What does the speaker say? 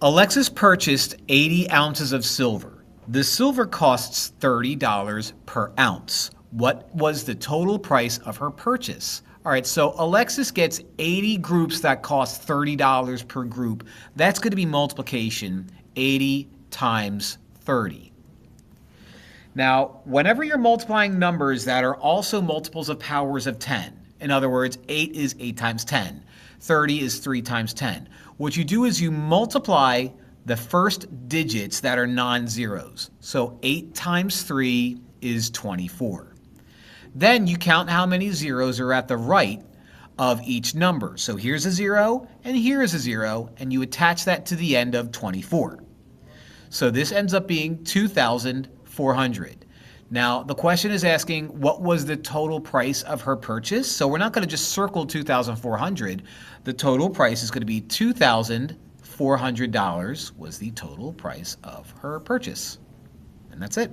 Alexis purchased 80 ounces of silver. The silver costs $30 per ounce. What was the total price of her purchase? All right, so Alexis gets 80 groups that cost $30 per group. That's going to be multiplication, 80 times 30. Now, whenever you're multiplying numbers that are also multiples of powers of 10, in other words, 8 is 8 times 10, 30 is 3 times 10. What you do is you multiply the first digits that are non-zeros. So 8 times 3 is 24. Then you count how many zeros are at the right of each number. So here's a 0 and here's a 0, and you attach that to the end of 24. So this ends up being 2,400. Now, the question is asking, what was the total price of her purchase? So we're not going to just circle 2,400. The total price is going to be $2,400 was the total price of her purchase. And that's it.